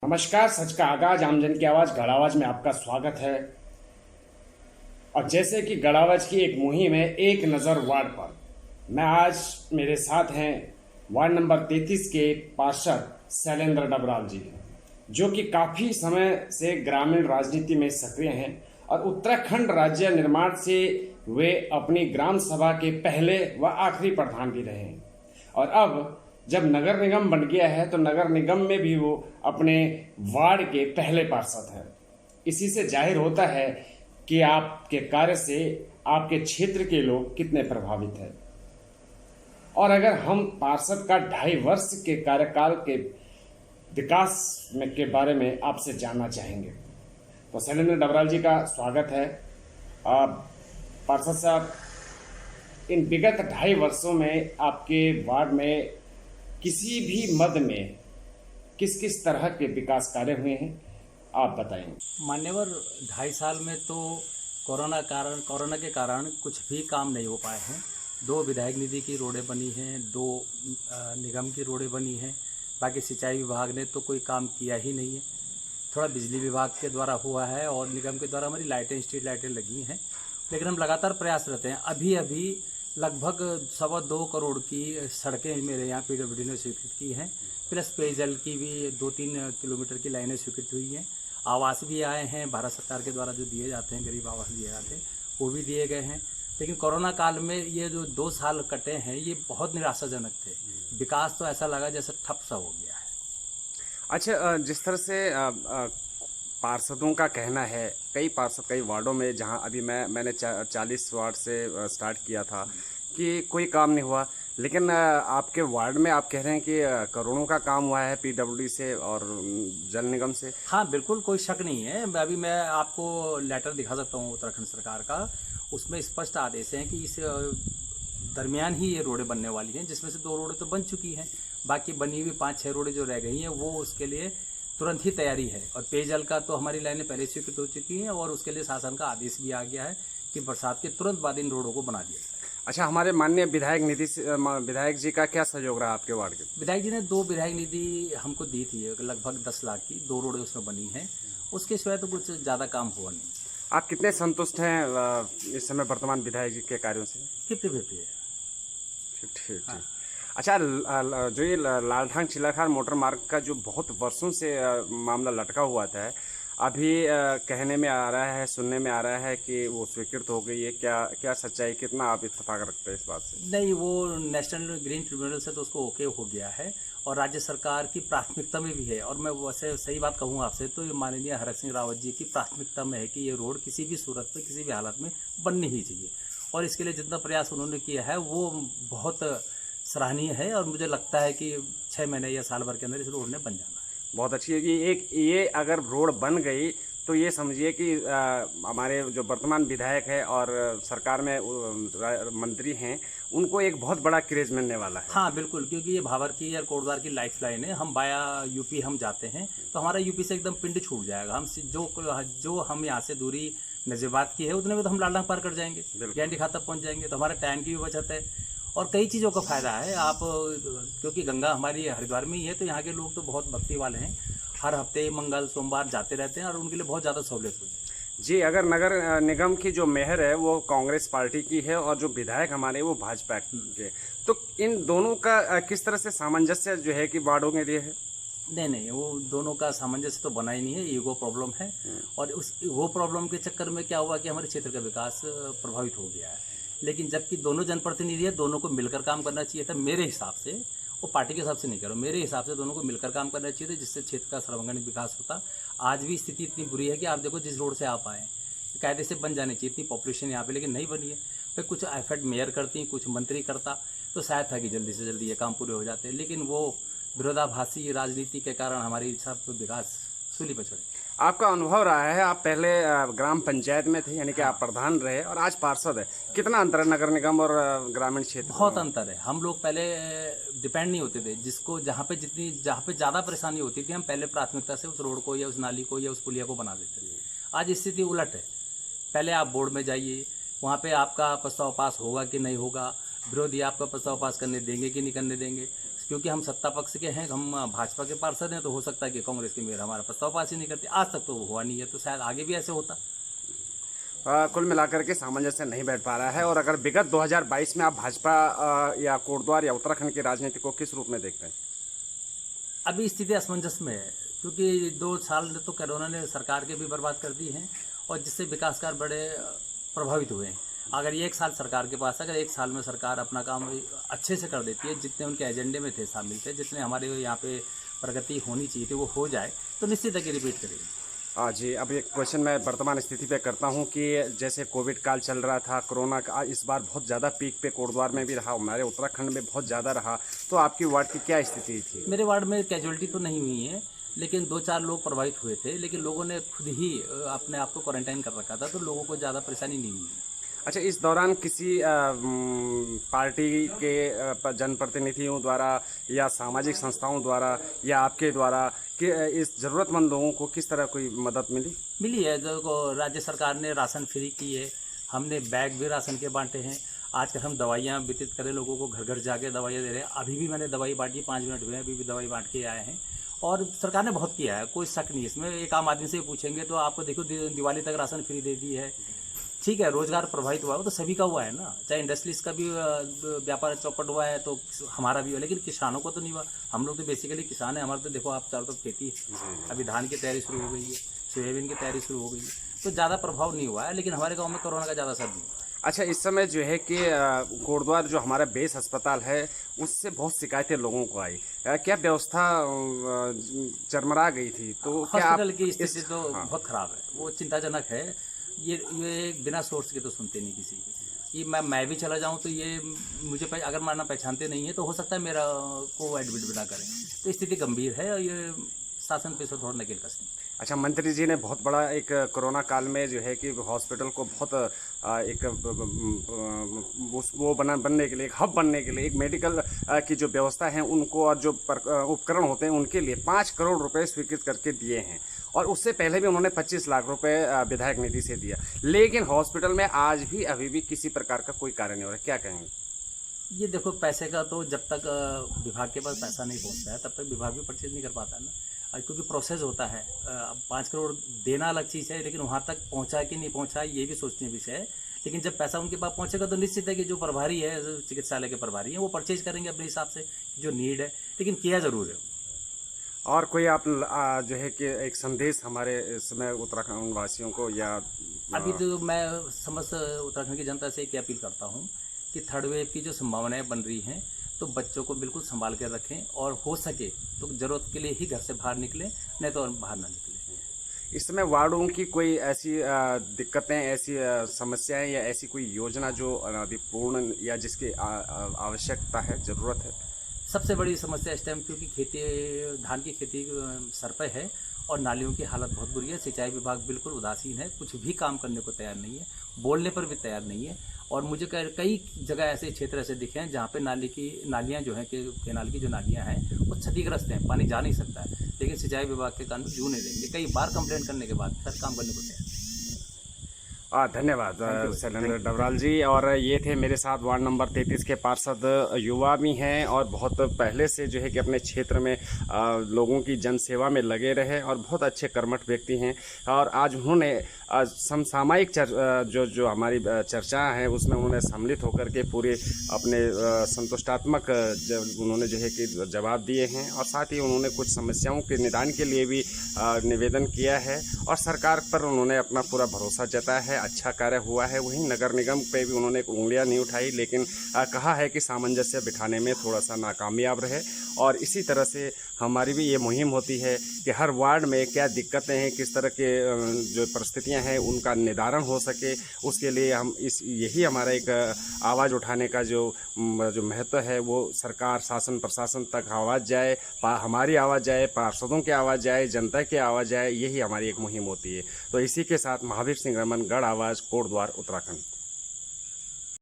नमस्कार। सच का आगाज, आमजन की आवाज गढ़ावज में आपका स्वागत है। और जैसे कि गढ़ावज की एक मुहिम है एक नज़र वार्ड पर, मैं आज मेरे साथ हैं वार्ड नंबर 33 के पार्षद शैलेंद्र डबराल जी, जो कि काफ़ी समय से ग्रामीण राजनीति में सक्रिय हैं और उत्तराखंड राज्य निर्माण से वे अपनी ग्राम सभा के पहले व आखिरी प्रधान भी रहे हैं। और अब जब नगर निगम बन गया है तो नगर निगम में भी वो अपने वार्ड के पहले पार्षद हैं। इसी से जाहिर होता है कि आपके कार्य से आपके क्षेत्र के लोग कितने प्रभावित हैं। और अगर हम पार्षद का 2.5 वर्ष के कार्यकाल के विकास में के बारे में आपसे जानना चाहेंगे, तो शैलेंद्र डबराल जी का स्वागत है। पार्षद साहब, इन विगत 2.5 वर्षों में आपके वार्ड में किसी भी मद में किस किस तरह के विकास कार्य हुए हैं, आप बताएंगे। मान्यवर, 2.5 साल में तो कोरोना के कारण कुछ भी काम नहीं हो पाए हैं। 2 विधायक निधि की रोडें बनी हैं, 2 निगम की रोडें बनी हैं। बाकी सिंचाई विभाग ने तो कोई काम किया ही नहीं है। थोड़ा बिजली विभाग के द्वारा हुआ है और निगम के द्वारा हमारी लाइटें, स्ट्रीट लाइटें लगी हैं, लेकिन हम लगातार प्रयासरत हैं। अभी लगभग 2.25 करोड़ की सड़कें मेरे यहाँ पीडब्ल्यूडी ने स्वीकृत की हैं, प्लस पेयजल की भी 2-3 किलोमीटर की लाइनें स्वीकृत हुई हैं। आवास भी आए हैं, भारत सरकार के द्वारा जो दिए जाते हैं, गरीब आवास दिए जाते हैं, वो भी दिए गए हैं। लेकिन कोरोना काल में ये जो 2 साल कटे हैं ये बहुत निराशाजनक थे। विकास तो ऐसा लगा जैसे ठप सा हो गया है। अच्छा, जिस तरह से पार्षदों का कहना है, कई पार्षद कई वार्डों में, जहां अभी मैंने 40 वार्ड से स्टार्ट किया था कि कोई काम नहीं हुआ, लेकिन आपके वार्ड में आप कह रहे हैं कि करोड़ों का काम हुआ है पीडब्ल्यूडी से और जल निगम से। हाँ बिल्कुल, कोई शक नहीं है। अभी मैं आपको लेटर दिखा सकता हूँ उत्तराखंड सरकार का, उसमें स्पष्ट आदेश हैं कि इस दरमियान ही ये रोडें बनने वाली हैं, जिसमें से 2 रोडें तो बन चुकी हैं। बाकी बनी हुई 5-6 रोडें जो रह गई हैं वो उसके लिए तुरंत ही तैयारी है। और पेयजल का तो हमारी लाइनें पहले स्वीकृत हो चुकी हैं और उसके लिए शासन का आदेश भी आ गया है कि बरसात के तुरंत बाद इन रोडों को बना दिया जाए। अच्छा, हमारे माननीय विधायक जी का क्या सहयोग रहा आपके वार्ड के? विधायक जी ने 2 विधायक निधि हमको दी थी, लगभग 10 लाख की 2 रोडें उसमें बनी हैं। उसके सिवाय तो कुछ ज़्यादा काम हुआ नहीं। आप कितने संतुष्ट हैं इस समय वर्तमान विधायक जी के कार्यों से? 50-50 है। ठीक। अच्छा, जो ये लालढांग चिलाखार मोटर मार्ग का जो बहुत वर्षों से मामला लटका हुआ था, अभी कहने में आ रहा है, सुनने में आ रहा है कि वो स्वीकृत हो गई है। क्या सच्चाई, कितना आप इत्तेफाक रखते हैं इस बात से? नहीं, वो नेशनल ग्रीन ट्रिब्यूनल से तो उसको ओके हो गया है और राज्य सरकार की प्राथमिकता में भी है। और मैं वैसे सही बात कहूँ आपसे तो ये माननीय हरक सिंह रावत जी की प्राथमिकता में है कि ये रोड किसी भी सूरत में, किसी भी हालत में बननी ही चाहिए। और इसके लिए जितना प्रयास उन्होंने किया है वो बहुत सराहनीय है और मुझे लगता है कि 6 महीने या साल भर के अंदर इस रोड ने बन जाना है। बहुत अच्छी है कि ये अगर रोड बन गई तो ये समझिए कि हमारे जो वर्तमान विधायक है और सरकार में मंत्री हैं, उनको एक बहुत बड़ा क्रेज मिलने वाला है। हाँ बिल्कुल, क्योंकि ये भावरकी और कोटद्वार की लाइफ लाइन है। हम बाया यूपी हम जाते हैं तो हमारा यूपी से एकदम पिंड छूट जाएगा। हम जो हम यहाँ से दूरी नजीबात की है उतने में तो हम लालढांग पार कर जाएंगे, गैंडी खातर पहुँच जाएंगे, तो हमारा टाइम की भी बचत है और कई चीज़ों का फायदा है। आप क्योंकि गंगा हमारी हरिद्वार में ही है तो यहाँ के लोग तो बहुत भक्ति वाले हैं, हर हफ्ते मंगल सोमवार जाते रहते हैं और उनके लिए बहुत ज़्यादा सहूलियत हुई है। जी, अगर नगर निगम की जो मेयर है वो कांग्रेस पार्टी की है और जो विधायक हमारे वो भाजपा के, तो इन दोनों का किस तरह से सामंजस्य जो है कि वार्डों के लिए है? नहीं, वो दोनों का सामंजस्य तो बना ही नहीं है, ईगो प्रॉब्लम है। और उस ईगो प्रॉब्लम के चक्कर में क्या हुआ कि हमारे क्षेत्र का विकास प्रभावित हो गया है। लेकिन जबकि दोनों जनप्रतिनिधि है, दोनों को मिलकर काम करना चाहिए था मेरे हिसाब से। वो पार्टी के हिसाब से नहीं करो, मेरे हिसाब से दोनों को मिलकर काम करना चाहिए था, जिससे क्षेत्र का सर्वांगीण विकास होता। आज भी स्थिति इतनी बुरी है कि आप देखो जिस रोड से आप आए कायदे से बन जानी चाहिए, इतनी पॉपुलेशन यहाँ पे, लेकिन नहीं बनी है। फिर कुछ एफर्ट मेयर करती, कुछ मंत्री करता तो शायद था कि जल्दी से जल्दी ये काम पूरे हो जाते, लेकिन वो विरोधाभासी राजनीति के कारण हमारी सब विकास सूली पर चढ़े। आपका अनुभव रहा है, आप पहले ग्राम पंचायत में थे, यानी कि आप प्रधान रहे और आज पार्षद है, कितना अंतर है नगर निगम और ग्रामीण क्षेत्र? बहुत अंतर है। हम लोग पहले डिपेंड नहीं होते थे, जहाँ पे ज़्यादा परेशानी होती थी हम पहले प्राथमिकता से उस रोड को या उस नाली को या उस पुलिया को बना देते थे। आज स्थिति उलट है। पहले आप बोर्ड में जाइए, वहाँ पे आपका प्रस्ताव पास होगा कि नहीं होगा, विरोधी आपका प्रस्ताव पास करने देंगे कि नहीं करने देंगे, क्योंकि हम सत्ता पक्ष के हैं, हम भाजपा के पार्षद हैं, तो हो सकता है कि कांग्रेस के मेयर हमारा प्रस्ताव पास ही नहीं करती। आज तक तो हुआ नहीं है, तो शायद आगे भी ऐसे होता। कुल मिलाकर के सामंजस्य नहीं बैठ पा रहा है। और अगर विगत 2022 में आप भाजपा या कोटद्वार या उत्तराखंड की राजनीति को किस रूप में देखते हैं? अभी स्थिति असमंजस में है, क्योंकि 2 साल तो कोरोना ने सरकार के भी बर्बाद कर दी हैं, और जिससे विकास कार्य बड़े प्रभावित हुए हैं। अगर ये 1 साल सरकार के पास, अगर 1 साल में सरकार अपना काम अच्छे से कर देती है, जितने उनके एजेंडे में थे शामिल थे, जितने हमारे यहाँ पे प्रगति होनी चाहिए थी वो हो जाए, तो निश्चित है कि रिपीट करेगी। जी, अब एक क्वेश्चन मैं वर्तमान स्थिति पे करता हूं कि जैसे कोविड काल चल रहा था, कोरोना का इस बार बहुत ज़्यादा पीक पे कोटद्वार में भी रहा, हमारे उत्तराखंड में बहुत ज़्यादा रहा, तो आपकी वार्ड की क्या स्थिति थी? मेरे वार्ड में कैजुअलिटी तो नहीं हुई है, लेकिन 2-4 लोग प्रभावित हुए थे, लेकिन लोगों ने खुद ही अपने आप को क्वारंटाइन कर रखा था, तो लोगों को ज़्यादा परेशानी नहीं हुई। अच्छा, इस दौरान किसी पार्टी के जनप्रतिनिधियों द्वारा या सामाजिक संस्थाओं द्वारा या आपके द्वारा कि इस ज़रूरतमंद लोगों को किस तरह कोई मदद मिली है? जो राज्य सरकार ने राशन फ्री की है, हमने बैग भी राशन के बांटे हैं। आजकल हम दवाइयाँ वितरित करें, लोगों को घर घर जाके दवाइयाँ दे रहे हैं। अभी भी मैंने दवाई बांटी, 5 मिनट हुए हैं, अभी भी दवाई बांट के आए हैं। और सरकार ने बहुत किया है, कोई शक नहीं है इसमें। एक आम आदमी से पूछेंगे तो आपको देखो, दिवाली तक राशन फ्री दे दी है। ठीक है, रोजगार प्रभावित हुआ है, वो तो सभी का हुआ है ना, चाहे इंडस्ट्रीज का भी व्यापार चौपट हुआ है तो हमारा भी हुआ, लेकिन किसानों को तो नहीं हुआ। हम लोग तो बेसिकली किसान हैं, हमारे तो देखो आप चारों तरफ खेती है, अभी धान की तैयारी शुरू हो गई है, सोयाबीन की तैयारी शुरू हो गई है, तो ज़्यादा प्रभाव नहीं हुआ है, लेकिन हमारे गाँव में कोरोना का ज़्यादा असर नहीं हुआ। अच्छा, इस समय जो है कि कोटद्वार जो हमारा बेस अस्पताल है, उससे बहुत शिकायतें लोगों को आई। क्या व्यवस्था चरमरा गई थी? तो क्या हॉस्पिटल की स्थिति तो बहुत खराब है, वो चिंताजनक है। ये बिना सोर्स के तो सुनते नहीं किसी की। ये मैं भी चला जाऊं तो ये मुझे अगर माना पहचानते नहीं है, तो हो सकता है मेरा को एडमिट भी ना करें। तो स्थिति गंभीर है, और ये शासन पे से थोड़ा नकेल कसनी। अच्छा, मंत्री जी ने बहुत बड़ा एक कोरोना काल में जो है कि हॉस्पिटल को बहुत एक वो बनने के लिए, एक हब बनने के लिए, एक मेडिकल की जो व्यवस्था है उनको और जो उपकरण होते हैं उनके लिए 5 करोड़ रुपए स्वीकृत करके दिए हैं। और उससे पहले भी उन्होंने 25 लाख रुपए विधायक निधि से दिया, लेकिन हॉस्पिटल में आज भी अभी भी किसी प्रकार का कोई कार्य नहीं हो रहा है। क्या कहेंगे? ये देखो, पैसे का तो जब तक विभाग के पास पैसा नहीं पहुंचता है, तब तक विभाग भी परचेज नहीं कर पाता ना, क्योंकि प्रोसेस होता है। 5 करोड़ देना अलग चीज़ है, लेकिन वहाँ तक पहुँचा कि नहीं पहुँचा ये भी सोचने विषय है। लेकिन जब पैसा उनके पास पहुँचेगा तो निश्चित है कि जो प्रभारी है, चिकित्सालय के प्रभारी हैं, वो परचेज करेंगे अपने हिसाब से जो नीड है, लेकिन किया जरूर है। और कोई आप जो है कि एक संदेश हमारे इस समय उत्तराखंड वासियों को या अभी तो मैं समस्त उत्तराखंड की जनता से एक अपील करता हूँ कि थर्ड वेव की जो संभावनाएं बन रही हैं, तो बच्चों को बिल्कुल संभाल कर रखें, और हो सके तो ज़रूरत के लिए ही घर से बाहर निकलें, नहीं तो बाहर ना निकलें। इस समय वार्डों की कोई ऐसी दिक्कतें, ऐसी समस्याएं या ऐसी कोई योजना जो अभी पूर्ण या जिसकी आवश्यकता है, ज़रूरत है? सबसे बड़ी समस्या इस टाइम, क्योंकि खेती, धान की खेती सर पे है, और नालियों की हालत बहुत बुरी है। सिंचाई विभाग बिल्कुल उदासीन है, कुछ भी काम करने को तैयार नहीं है, बोलने पर भी तैयार नहीं है। और मुझे कई जगह ऐसे क्षेत्र ऐसे दिखे हैं जहाँ पे नालियाँ जो हैं, केनाल की जो नालियाँ हैं वो क्षतिग्रस्त हैं, पानी जा नहीं सकता है, लेकिन सिंचाई विभाग के कानून जू नहीं देंगे। कई बार कंप्लेंट करने के बाद फिर काम करने को तैयार। धन्यवाद शैलेंद्र डबराल जी। और ये थे मेरे साथ वार्ड नंबर 33 के पार्षद, युवा भी हैं और बहुत पहले से जो है कि अपने क्षेत्र में लोगों की जन सेवा में लगे रहे और बहुत अच्छे कर्मठ व्यक्ति हैं। और आज उन्होंने समसामयिक जो हमारी चर्चा है उसमें उन्होंने सम्मिलित होकर के पूरे अपने संतुष्टात्मक उन्होंने जो है कि जवाब दिए हैं, और साथ ही उन्होंने कुछ समस्याओं के निदान के लिए भी निवेदन किया है, और सरकार पर उन्होंने अपना पूरा भरोसा जताया है। अच्छा कार्य हुआ है। वहीं नगर निगम पे भी उन्होंने उंगलियां नहीं उठाई, लेकिन कहा है कि सामंजस्य बिठाने में थोड़ा सा नाकामयाब रहे। और इसी तरह से हमारी भी ये मुहिम होती है कि हर वार्ड में क्या दिक्कतें हैं, किस तरह के जो परिस्थितियां हैं उनका निदान हो सके, उसके लिए हम यही हमारा एक आवाज़ उठाने का जो महत्व है वो सरकार, शासन, प्रशासन तक आवाज़ जाए, हमारी आवाज़ जाए, पार्षदों की आवाज़ जाए, जनता की आवाज़ जाए, यही हमारी एक मुहिम होती है। तो इसी के साथ महावीर सिंह रमन, गढ़ आवाज़, कोटद्वार, उत्तराखंड।